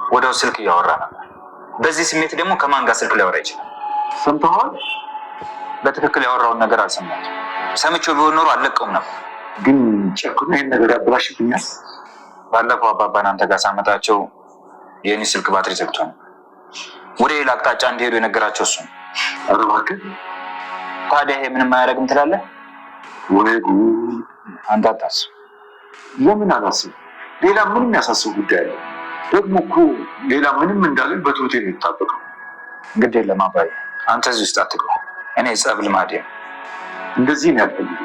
ወደው ስልክ እያወራ ነበር። በዚህ ስሜት ደግሞ ከማን ጋር ስልክ ሊያወራ ይችላል? ሰምተዋል? በትክክል ያወራውን ነገር አልሰማሁትም። ሰምቼው ቢሆን ኖሮ አልለቀውም ነበር። ግን ጨክኖ ይህን ነገር ያበላሽብኛል። ባለፈው አባባን አንተ ጋር ሳመጣቸው የኔ ስልክ ባትሪ ዘግቶ ነው ወደ ሌላ አቅጣጫ እንዲሄዱ የነገራቸው እሱ ነው። ኧረ እባክህ ታዲያ ይሄ ምንም አያደርግም ትላለህ? ወይ ጉድ! አንተ አታስብ። ለምን አላስብ? ሌላ ምንም ያሳስብ ጉዳይ አለ? ደግሞ እኮ ሌላ ምንም እንዳለን በትሁቴ ነው የታበቀው። ግድ የለም አባዬ፣ አንተ እዚህ ውስጥ አትግባ። እኔ ጸብ ልማዴ ነው። እንደዚህ ነው ያልፈልግ።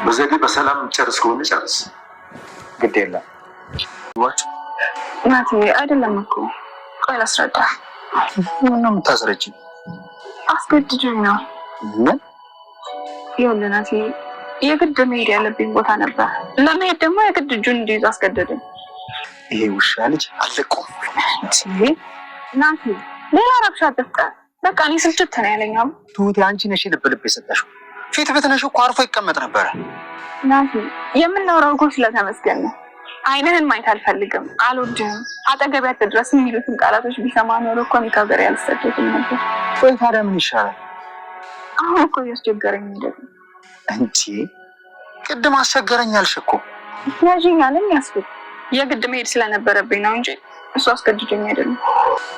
በዘዴ በሰላም ጨርስ ከሆነ ጨርስ። ግድ የለም ናቲ። አይደለም እኮ ቆይ ላስረዳ። ምን ነው የምታስረጂኝ? አስገድዶኝ ነው። ምን? ይኸውልህ ናቲ፣ የግድ መሄድ ያለብኝ ቦታ ነበር። ለመሄድ ደግሞ የግድ እጁን እንዲይዝ አስገደደኝ። ይሄ ውሻ ልጅ አልለቀውም። ናቲ፣ ሌላ ረብሻ አትፍጠር። በቃ እኔ ስልችት ነው ያለኝ። ትሁቴ፣ አንቺ ነሽ ልብ ልብ የሰጠሽው። ፊት ብትነሽ እኮ አርፎ ይቀመጥ ነበረ። ናቲ፣ የምናወራው እኮ ስለተመስገን ነው። አይንህን ማየት አልፈልግም፣ አልወድህም፣ አጠገቤ አትድረስ የሚሉትን ቃላቶች ቢሰማ ኖሮ እኮ እኔ ከሀገሬ አልሰደድም ነበር። ቆይ ታዲያ ምን ይሻላል? አሁን እኮ እያስቸገረኝ እንደዚህ እንጂ ቅድም አስቸገረኝ አልሽ እኮ። ያዥኝ አለኝ ያስብል። የግድ መሄድ ስለነበረብኝ ነው እንጂ እሱ አስገድዶኝ አይደለም።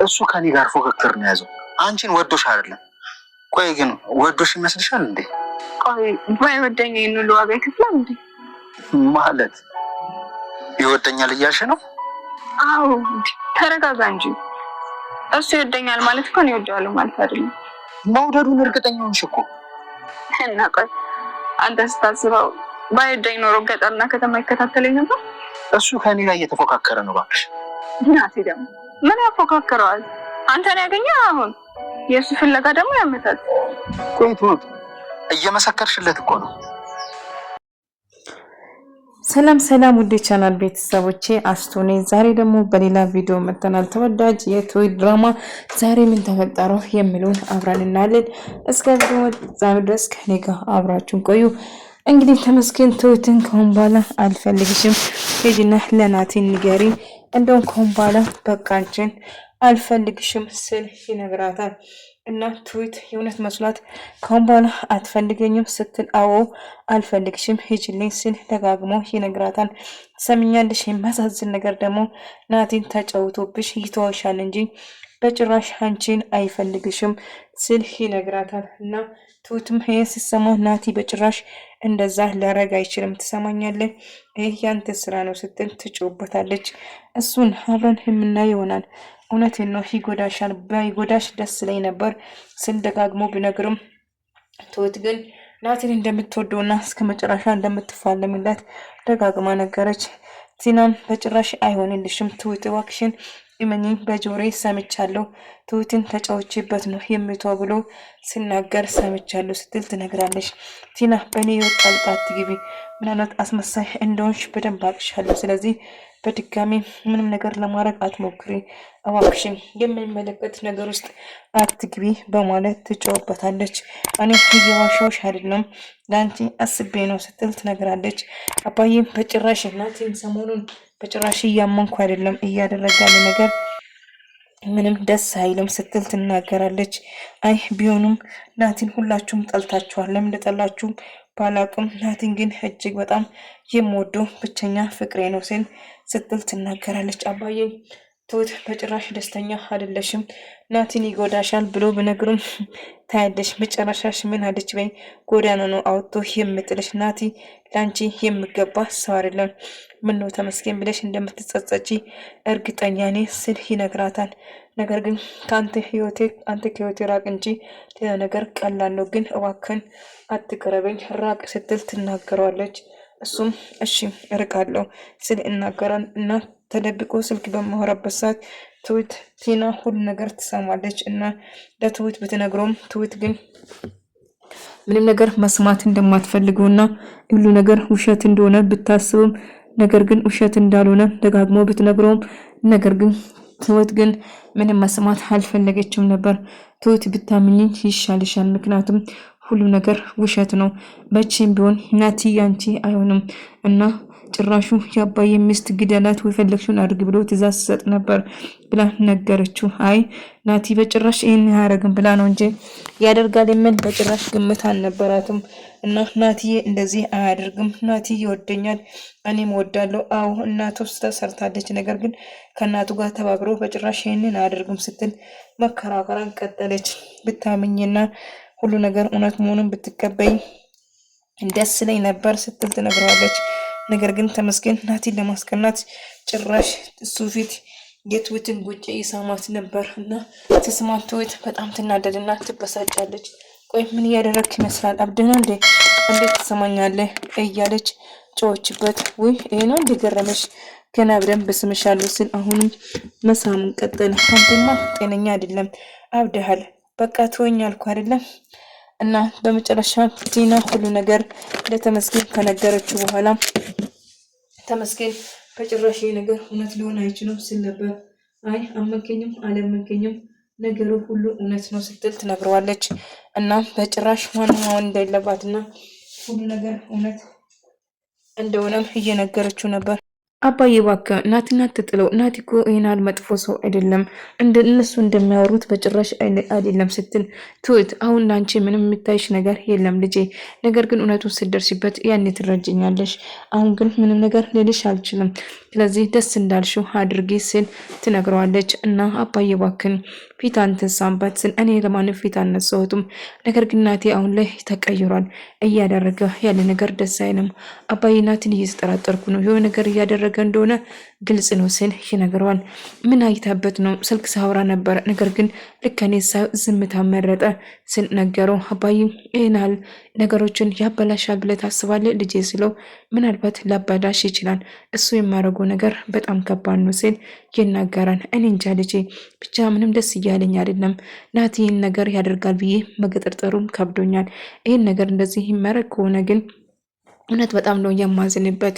እሱ ከኔ ጋር ፉክክር ነው ያዘው። አንቺን ወዶሽ አይደለም። ቆይ ግን ወዶሽ ይመስልሻል እንዴ? ቆይ ባይወደኝ ይህን ሁሉ ዋጋ ይከፍላል እንዴ? ማለት ይወደኛል እያልሽ ነው? አዎ፣ ተረጋጋ እንጂ። እሱ ይወደኛል ማለት እኮ እኔ እወደዋለሁ ማለት አይደለም። መውደዱን እርግጠኛ ሆንሽ እኮ። እና ቆይ አንተ ስታስበው ባይወደኝ ኖሮ ገጠርና ከተማ ይከታተለኝ ነበር? እሱ ከኔ ጋር እየተፎካከረ ነው እባክሽ። ናቲ፣ ደግሞ ምን ያፎካክረዋል? አንተን ያገኘው አሁን፣ የእሱ ፍለጋ ደግሞ ያመታል። ቆይ ትሁት፣ እየመሰከርሽለት እኮ ነው። ሰላም ሰላም፣ ውድ ቻናል ቤተሰቦቼ አስቶኔ ዛሬ ደግሞ በሌላ ቪዲዮ መጥተናል። ተወዳጅ የትሁት ድራማ ዛሬ ምን ተፈጠረው የሚለውን አብረን እናያለን። እስከ ቪዲዮ ዛሬ ድረስ ከኔ ጋር አብራችሁን ቆዩ። እንግዲህ ተመስገን ትሁትን ከሆነ በኋላ አልፈልግሽም፣ ሄጂና ለናቲ ንገሪ፣ እንደውም ከሆነ በኋላ በቃንችን አልፈልግሽም ስል ይነግራታል። እና ትሁት የእውነት መስሏት ከአሁን በኋላ አትፈልገኝም ስትል አዎ አልፈልግሽም ሂጂልኝ ስል ደጋግሞ ይነግራታል። ትሰሚኛለሽ? የሚያሳዝን ነገር ደግሞ ናቲን ተጫውቶብሽ ይተወሻል እንጂ በጭራሽ አንቺን አይፈልግሽም ስል ይነግራታል። እና ትሁትም ይሄ ሲሰማ ናቲ በጭራሽ እንደዛ ሊያረግ አይችልም፣ ትሰማኛለህ? ይህ ያንተ ስራ ነው ስትል ትጮህበታለች። እሱን አብረን የምናየው ይሆናል። እውነቴን ነው፣ ይጎዳሻል። ባይጎዳሽ ደስ ላይ ነበር ስል ደጋግሞ ቢነግርም ትሁት ግን ናቲን እንደምትወደውና እስከ መጨረሻ እንደምትፋለምላት ደጋግማ ነገረች። ቲናም በጭራሽ አይሆንልሽም ትሁት እባክሽን እመኚኝ፣ በጆሮዬ ሰምቻለሁ፣ ትሁትን ተጫውቼበት ነው የምተው ብሎ ሲናገር ሰምቻለሁ ስትል ትነግራለች። ቲና በእኔ ህይወት ጣልቃ አትግቢ፣ ምናልባት አስመሳይ እንደሆንሽ በደንብ አውቅሻለሁ። ስለዚህ በድጋሚ ምንም ነገር ለማድረግ አትሞክሪ፣ እባክሽን የሚመለከት ነገር ውስጥ አትግቢ በማለት ትጮህበታለች። እኔ እየዋሻሁሽ አይደለም ለአንቺ አስቤ ነው ስትል ትነግራለች። አባዬም በጭራሽ ናቲን ሰሞኑን በጭራሽ እያመንኩ አይደለም፣ እያደረገ ያለ ነገር ምንም ደስ አይልም ስትል ትናገራለች። አይ ቢሆንም ናቲን ሁላችሁም ጠልታችኋል፣ ለምን እንደጠላችሁም ባላቅም ናቲን ግን እጅግ በጣም የምወደው ብቸኛ ፍቅሬ ነው ስትል ትናገራለች። አባዬ ትሁት በጭራሽ ደስተኛ አይደለሽም፣ ናቲን ይጎዳሻል ብሎ ብነግሩም ታያለሽ፣ መጨረሻሽ ምን አለች በይ፣ ጎዳና ነው አውጥቶ የምጥልሽ፣ ናቲ ለአንቺ የሚገባ ሰው አይደለም፣ ምነው ተመስገን ብለሽ እንደምትጸጸጪ እርግጠኛ ነኝ ስል ይነግራታል። ነገር ግን አንተ ከህይወቴ ራቅ እንጂ ሌላ ነገር ቀላል ነው፣ ግን እባክህን አትቅረበኝ ራቅ ስትል ትናገረዋለች። እሱም እሺ እርቃለሁ ስል እናገራል። እና ተደብቆ ስልክ በማወራበት ሰዓት ትሁት ቲና ሁሉ ነገር ትሰማለች። እና ለትሁት ብትነግረውም ትሁት ግን ምንም ነገር መስማት እንደማትፈልገውና ሁሉ ነገር ውሸት እንደሆነ ብታስብም ነገር ግን ውሸት እንዳልሆነ ደጋግሞ ብትነግረውም ነገር ግን ትሁት ግን ምንም መስማት አልፈለገችም ነበር። ትሁት ብታምኚኝ ይሻልሻል፣ ምክንያቱም ሁሉ ነገር ውሸት ነው፣ መቼም ቢሆን ናቲ ያንቺ አይሆንም እና ጭራሹ የአባዬ ሚስት ግደላት ወይ ፈለግሽውን አድርግ ብሎ ትእዛዝ ሰጥ ነበር ብላ ነገረችው። አይ ናቲ በጭራሽ ይሄን ያደርግም ብላ ነው እንጂ ያደርጋል የሚል በጭራሽ ግምት አልነበራትም። እና ናቲዬ እንደዚህ አያደርግም፣ ናቲ ይወደኛል፣ እኔም ወዳለሁ። አዎ እናቱ ሰርታለች፣ ነገር ግን ከእናቱ ጋር ተባብሮ በጭራሽ ይሄንን አያደርግም ስትል መከራከራን ቀጠለች። ብታምኝና ሁሉ ነገር እውነት መሆኑን ብትቀበይ ደስ ላይ ነበር ስትል ትነግረዋለች። ነገር ግን ተመስገን ናቲን ለማስቀናት ጭራሽ እሱ ፊት የትሁትን ጉጭ ይሳማት ነበር እና ትስማት ትሁት በጣም ትናደድና ትበሳጫለች። ቆይ ምን እያደረግክ ይመስላል? አብድና እንዴ እንዴት ትሰማኛለህ? እያለች ጮችበት። ውይ ይሄ ነው እንደገረመሽ? ገና ብደን በስምሻለሁ ስል አሁንም መሳሙን ቀጠለ። አንተማ ጤነኛ አይደለም፣ አብደሃል። በቃ ትወኝ አልኩ አይደለም። እና በመጨረሻ ቲና ሁሉ ነገር ለተመስገን ከነገረችው በኋላ ተመስገን በጭራሽ ነገር እውነት ሊሆን አይችልም ሲል ነበር። አይ አመንከኝም አለመንከኝም ነገሩ ሁሉ እውነት ነው ስትል ትነግረዋለች። እና በጭራሽ ማንም እንደሌለባትና ሁሉ ነገር እውነት እንደሆነም እየነገረችው ነበር። አባዬ እባክህ ናቲን አትጥለው፣ ናቲ እኮ ይሄን ያህል መጥፎ ሰው አይደለም፣ እነሱ እንደሚያወሩት በጭራሽ አይደለም ስትል ትሁት አሁን ላንቺ ምንም የሚታይሽ ነገር የለም ልጄ፣ ነገር ግን እውነቱን ስትደርሽበት ያኔ ትረጅኛለሽ። አሁን ግን ምንም ነገር ልልሽ አልችልም፣ ስለዚህ ደስ እንዳልሽው አድርጊ ስል ትነግረዋለች። እና አባዬ እባክህን ፊት አንተሳምበት ስል እኔ ለማንም ፊት አልነሳሁትም፣ ነገር ግን ናቲ አሁን ላይ ተቀይሯል፣ እያደረገ ያለ ነገር ደስ አይልም። አባዬ ናቲን እየተጠራጠርኩ ነው፣ የሆነ ነገር እያደረገ እንደሆነ ግልጽ ነው ስል ይነግረዋል። ምን አይታበት ነው? ስልክ ሳውራ ነበረ፣ ነገር ግን ልክ እኔ ዝምታ መረጠ ስል ነገረው። አባዬ ይህናል ነገሮችን ያበላሻል ብለህ ታስባለህ ልጄ ስለው ምናልባት ላበላሽ ይችላል፣ እሱ የማደርገው ነገር በጣም ከባድ ነው ሲል ይናገራል። እኔ እንጃ ልጄ ብቻ ምንም ደስ እያለኝ አይደለም። ናቲ ይህን ነገር ያደርጋል ብዬ መገጠርጠሩም ከብዶኛል። ይህን ነገር እንደዚህ ይመረግ ከሆነ ግን እውነት በጣም ነው የማዝንበት።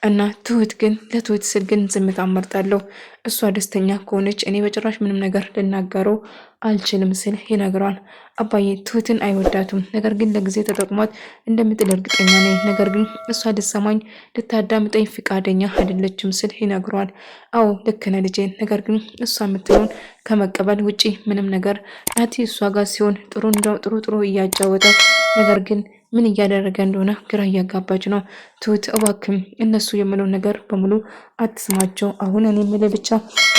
እና ትሁት ግን ለትሁት ስል ግን ዝምታ አመርጣለሁ። እሷ ደስተኛ ከሆነች እኔ በጭራሽ ምንም ነገር ልናገረው አልችልም ስል ይነግረዋል። አባዬ ትሁትን አይወዳትም፣ ነገር ግን ለጊዜ ተጠቅሟት እንደምጥል እርግጠኛ ነኝ። ነገር ግን እሷ ልትሰማኝ ልታዳምጠኝ ፍቃደኛ አይደለችም ስል ይነግረዋል። አዎ ልክ ነህ ልጄ፣ ነገር ግን እሷ የምትለውን ከመቀበል ውጪ ምንም ነገር ናቲ እሷ ጋር ሲሆን ጥሩ እያጫወተው ነገር ግን ምን እያደረገ እንደሆነ ግራ እያጋባች ነው። ትሁት እባክም እነሱ የምለው ነገር በሙሉ አትስማቸው፣ አሁን እኔ የምልህ ብቻ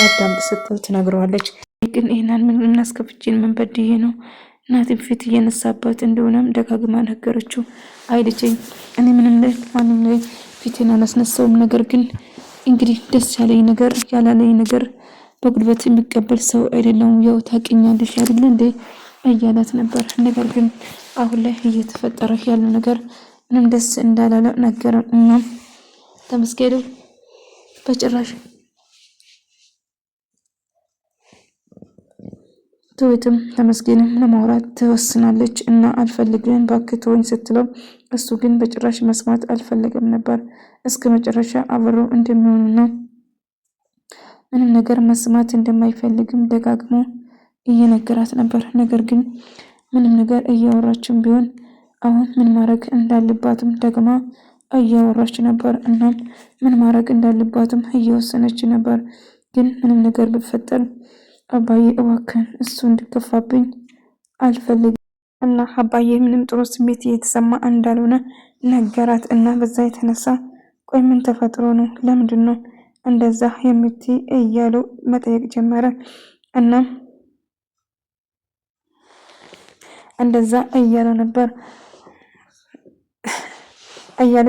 አዳምጥ ስትል ትነግረዋለች። ግን ይህንን ምን እናስከፍችን ምን በድዬ ነው? እናቴ ፊት እየነሳባት እንደሆነም ደጋግማ ነገረችው። አይልችኝ እኔ ምንም ላይ ማንም ላይ ፊትን አላስነሳውም፣ ነገር ግን እንግዲህ ደስ ያለኝ ነገር ያላለኝ ነገር በጉልበት የሚቀበል ሰው አይደለም። ያው ታውቂኛለሽ አይደለ እንዴ እያላት ነበር። ነገር ግን አሁን ላይ እየተፈጠረ ያለው ነገር ምንም ደስ እንዳላለ ነገረን። እና ተመስገን በጭራሽ ትሁትም ተመስገንም ለማውራት ትወስናለች። እና አልፈልግም ባክቶኝ ስትለው እሱ ግን በጭራሽ መስማት አልፈለገም ነበር። እስከ መጨረሻ አብረው እንደሚሆኑና ምንም ነገር መስማት እንደማይፈልግም ደጋግሞ እየነገራት ነበር። ነገር ግን ምንም ነገር እያወራችም ቢሆን አሁን ምን ማድረግ እንዳለባትም ደግማ እያወራች ነበር። እናም ምን ማድረግ እንዳለባትም እየወሰነች ነበር። ግን ምንም ነገር ብፈጠር አባዬ እባክህን እሱ እንድከፋብኝ አልፈልግም እና አባዬ ምንም ጥሩ ስሜት እየተሰማ እንዳልሆነ ነገራት። እና በዛ የተነሳ ቆይ ምን ተፈጥሮ ነው? ለምንድን ነው እንደዛ የምትይ እያለው መጠየቅ ጀመረ። እናም እንደዛ እያለ ነበር እያለ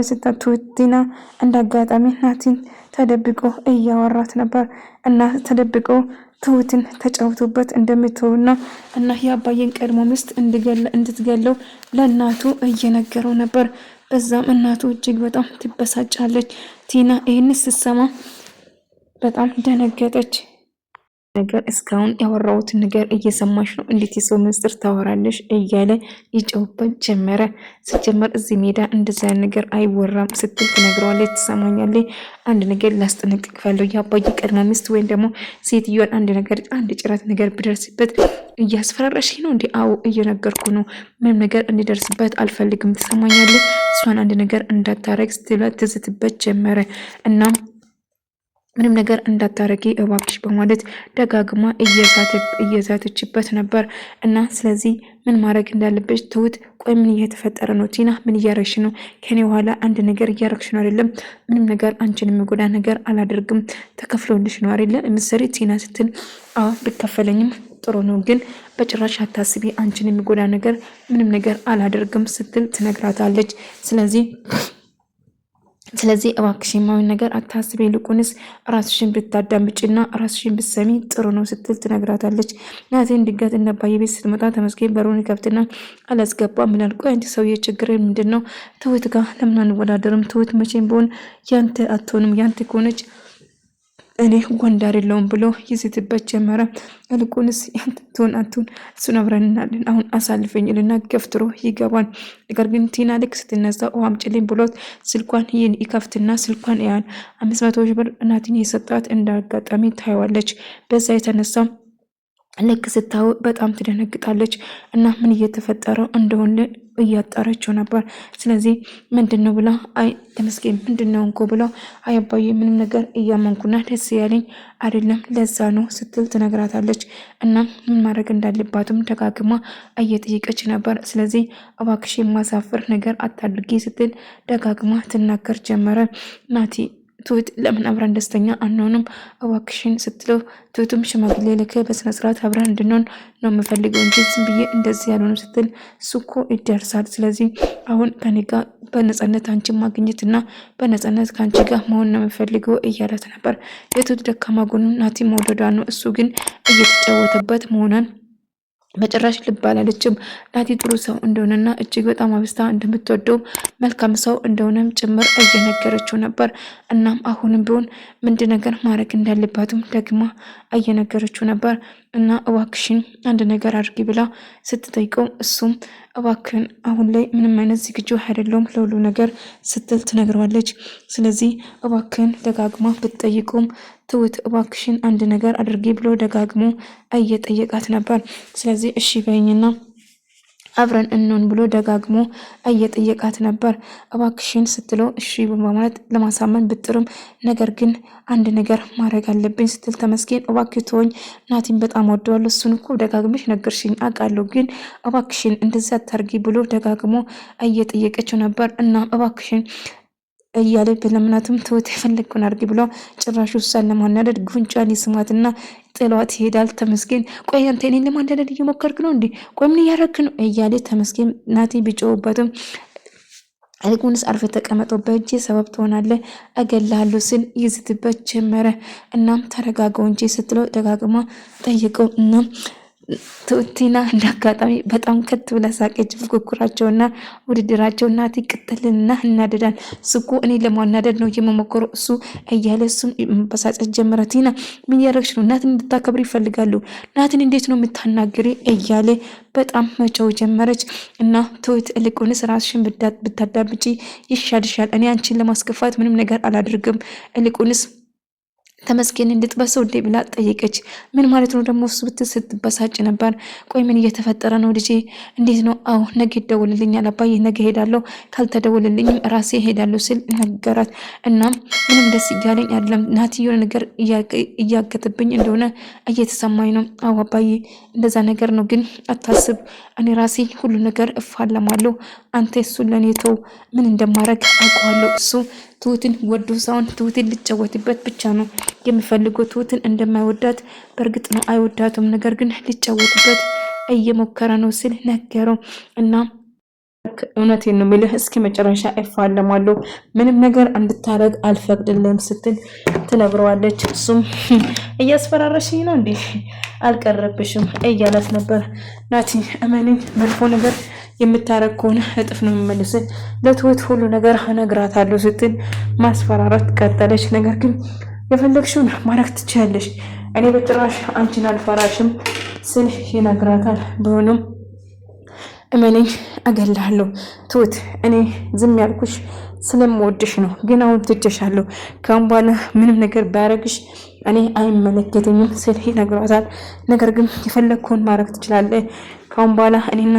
ቲና እንዳጋጣሚ ናቲን ተደብቆ እያወራት ነበር። እና ተደብቆ ትሁትን ተጫውቶበት እንደምትውና እና የአባዬን ቀድሞ ሚስት እንድትገለው ለእናቱ እየነገረው ነበር። በዛም እናቱ እጅግ በጣም ትበሳጫለች። ቲና ይህን ስትሰማ በጣም ደነገጠች። ነገር እስካሁን ያወራሁትን ነገር እየሰማሽ ነው? እንዴት የሰው ምስጢር ታወራለሽ? እያለ ይጨውበት ጀመረ። ሲጀመር እዚህ ሜዳ እንደዚያ ነገር አይወራም ስትል ትነግረዋለች። ትሰማኛለች? አንድ ነገር ላስጠነቅቅ ፈልጌ የአባዬ ቀድሞ ሚስት ወይም ደግሞ ሴትዮዋን አንድ ጭራት ነገር ብደርስበት እያስፈራራሽ ነው እንዴ? አዎ እየነገርኩ ነው። ምንም ነገር እንዲደርስበት አልፈልግም። ትሰማኛለች? እሷን አንድ ነገር እንዳታረግ ትዝትበት ጀመረ። እናም ምንም ነገር እንዳታረጊ እባክሽ በማለት ደጋግማ እየዛተችበት ነበር። እና ስለዚህ ምን ማድረግ እንዳለበች ትሁት፣ ቆይ ምን እየተፈጠረ ነው? ቲና ምን እያረግሽ ነው? ከኔ በኋላ አንድ ነገር እያረግሽ ነው አይደለም? ምንም ነገር አንቺን የሚጎዳ ነገር አላደርግም። ተከፍሎልሽ ነው አይደለ የምትሰሪ? ቲና ስትል አዎ ብከፈለኝም ጥሩ ነው፣ ግን በጭራሽ አታስቢ፣ አንቺን የሚጎዳ ነገር ምንም ነገር አላደርግም ስትል ትነግራታለች። ስለዚህ እባክሽ የማይሆን ነገር አታስቢ፣ ይልቁንስ ራስሽን ብታዳምጪና ራስሽን ብትሰሚ ጥሩ ነው ስትል ትነግራታለች። ናቴን ድንገት እነ አባዬ ቤት ስትመጣ ተመስገን በሩን ከፍትና አላስገባም ይላል። ቆይ አንቺ ሰውዬ ችግር ምንድን ነው? ትሁት ጋር ለምን አንወዳደርም? ትሁት መቼም ቢሆን ያንተ አትሆንም፣ ያንተ ከሆነች እኔ ወንድ አይደለሁም ብሎ ይዝትበት ጀመረ። ይልቁንስ ያንተ ትሆን አትሆን እሱን አብረን እናያለን፣ አሁን አሳልፈኝ ልና ገፍትሮ ይገባል። ነገር ግን ቲና ልክ ስትነሳ ውሃ አምጪልኝ ብሎት ስልኳን ይከፍትና ስልኳን ያን 500 ሺህ ብር እናትን የሰጣት እንዳጋጣሚ ታየዋለች። በዛ የተነሳ ልክ ስታው በጣም ትደነግጣለች እና ምን እየተፈጠረው እንደሆነ እያጣረችው ነበር። ስለዚህ ምንድነው ብላ አይ ተመስገን ምንድነው እንኮ ብላ አይ አባዬ ምንም ነገር እያመንኩና ደስ ያለኝ አይደለም ለዛ ነው ስትል ትነግራታለች። እና ምን ማድረግ እንዳለባትም ደጋግማ እየጠየቀች ነበር። ስለዚህ እባክሽ የማሳፍር ነገር አታድርጊ ስትል ደጋግማ ትናገር ጀመረ። ናቲ ትሁት ለምን አብረን ደስተኛ አንሆንም እባክሽን ስትለው ትሁትም ሽማግሌ ልክ በስነ ስርዓት አብረን እንድንሆን ነው የምፈልገው እንጂ ዝም ብዬ እንደዚህ ያልሆነ ስትል ሱኮ ይደርሳል። ስለዚህ አሁን ከኔ ጋር በነፃነት አንቺን ማግኘትና በነፃነት ከአንቺ ጋር መሆን ነው የምፈልገው እያላት ነበር። የትሁት ደካማ ጎኑ ናቲ መውደዷ ነው። እሱ ግን እየተጫወተበት መሆኗን በጭራሽ ልብ አላለችም። ናቲ ጥሩ ሰው እንደሆነና እጅግ በጣም አብስታ እንደምትወደው መልካም ሰው እንደሆነም ጭምር እየነገረችው ነበር። እናም አሁንም ቢሆን ምንድን ነገር ማድረግ እንዳለባትም ደግማ እየነገረችው ነበር። እና እባክሽን አንድ ነገር አድርጊ ብላ ስትጠይቀው እሱም እባክን አሁን ላይ ምንም አይነት ዝግጁ አይደለሁም ለሁሉ ነገር ስትል ትነግረዋለች። ስለዚህ እባክን ደጋግማ ብትጠይቁም ትሁት እባክሽን አንድ ነገር አድርጊ ብሎ ደጋግሞ እየጠየቃት ነበር። ስለዚህ እሺ በይኝና አብረን እንሆን ብሎ ደጋግሞ እየጠየቃት ነበር። እባክሽን ስትለው እሺ በማለት ለማሳመን ብጥርም ነገር ግን አንድ ነገር ማድረግ አለብኝ ስትል ተመስገን እባክህ ተወኝ፣ ናቲን በጣም ወደዋለሁ፣ እሱን እኮ ደጋግመሽ ነገርሽኝ አውቃለሁ፣ ግን እባክሽን እንደዚያ አታርጊ ብሎ ደጋግሞ እየጠየቀችው ነበር። እና እባክሽን እያለ በለምናትም ትሁት የፈለግኩን አድርጊ ብሎ ጭራሽ ውሳን ለማናደድ ጉንጯን ይስማትና ጥሏት ይሄዳል። ተመስገን ቆይ አንተ እኔን ለማናደድ እየሞከርክ ነው እንዴ? ቆይ ምን እያደረክ ነው? እያለ ተመስገን ናቲ ቢጮህበትም አልኩንስ አርፈ ተቀመጠው በእጄ ሰበብ ትሆናለህ እገልሃለሁ ሲል ይዝትበት ጀመረ። እናም ተረጋጋው እንጂ ስትለው ደጋግማ ጠይቀው እና ቲና እንዳጋጣሚ በጣም ከት ብላ ሳቀች። ፉክክራቸውና ውድድራቸው ናቲ ቅጥልና እናደዳል። እሱኮ እኔ ለማናደድ ነው የምሞክረው እሱ እያለ እሱም መበሳጨት ጀመረ። ቲና ምን ያደረግሽ ነው? ናትን እንድታከብር ይፈልጋሉ። ናትን እንዴት ነው የምታናግሪ? እያለ በጣም መጫው ጀመረች። እና ትሁት ይልቁንስ ራስሽን ብታዳምጪ ይሻልሻል። እኔ አንቺን ለማስከፋት ምንም ነገር አላደርግም። ይልቁንስ ተመስገን እንድትበሰው እንዴ ብላ ጠየቀች። ምን ማለት ነው ደግሞ እሱ ስትበሳጭ ነበር። ቆይ ምን እየተፈጠረ ነው ልጄ? እንዴት ነው? አዎ ነገ ይደውልልኛል አባዬ፣ ነገ ሄዳለሁ፣ ካልተደውልልኝም ራሴ ሄዳለሁ ሲል ነገራት። እናም ምንም ደስ እያለኝ አይደለም፣ ናቲ የሆነ ነገር እያገተብኝ እንደሆነ እየተሰማኝ ነው። አዎ አባዬ እንደዛ ነገር ነው፣ ግን አታስብ፣ እኔ ራሴ ሁሉ ነገር እፋለማለሁ። አንተ እሱን ለኔ ተው፣ ምን እንደማረግ አውቀዋለሁ። እሱ ትሁትን ወዶ ሳይሆን ትሁትን ሊጫወትበት ብቻ ነው የሚፈልገው። ትሁትን እንደማይወዳት በእርግጥ ነው አይወዳትም፣ ነገር ግን ሊጫወትበት እየሞከረ ነው ሲል ነገረው። እና እውነቴን ነው የሚልህ እስኪ መጨረሻ እፋለማለሁ፣ ምንም ነገር እንድታረግ አልፈቅድልህም ስትል ትነግረዋለች። እሱም እያስፈራረሽኝ ነው እንዴ? አልቀረብሽም እያላት ነበር። ናቲ እመነኝ፣ መጥፎ ነገር የምታረግ ከሆነ እጥፍ ነው የሚመልስህ፣ ለትሁት ሁሉ ነገር እነግራታለሁ ስትል ማስፈራራት ቀጠለች። ነገር ግን የፈለግሽውን ማድረግ ትችያለሽ፣ እኔ በጭራሽ አንቺን አልፈራሽም ስል ይነግራታል። ቢሆንም እመነኝ እገልሃለሁ ትሁት፣ እኔ ዝም ያልኩሽ ስለምወድሽ ነው። ግን አሁን ትቼሻለሁ። ካሁን በኋላ ምንም ነገር ባያረግሽ እኔ አይመለከተኝም ስል ይነግራታል። ነገር ግን የፈለግከውን ማድረግ ትችላለህ። ካሁን በኋላ እኔና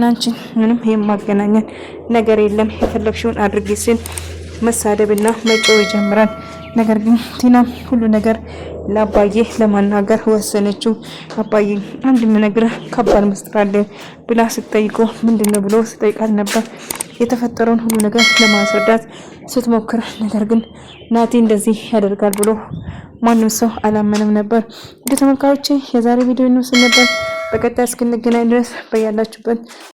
አንቺ ምንም የማገናኘን ነገር የለም። የፈለግሽውን አድርጊ ሲል መሳደብና መጮህ ይጀምራል። ነገር ግን ቲና ሁሉ ነገር ለአባዬ ለማናገር ወሰነችው። አባዬ አንድ የምነግርህ ከባድ ምስጢር አለ ብላ ስትጠይቀው ምንድነው ብሎ ስጠይቃት ነበር የተፈጠረውን ሁሉ ነገር ለማስረዳት ስትሞክር። ነገር ግን ናቲ እንደዚህ ያደርጋል ብሎ ማንም ሰው አላመንም ነበር። ወደ ተመልካቾቼ የዛሬ ቪዲዮ ነው ነበር። በቀጣይ እስክንገናኝ ድረስ በያላችሁበት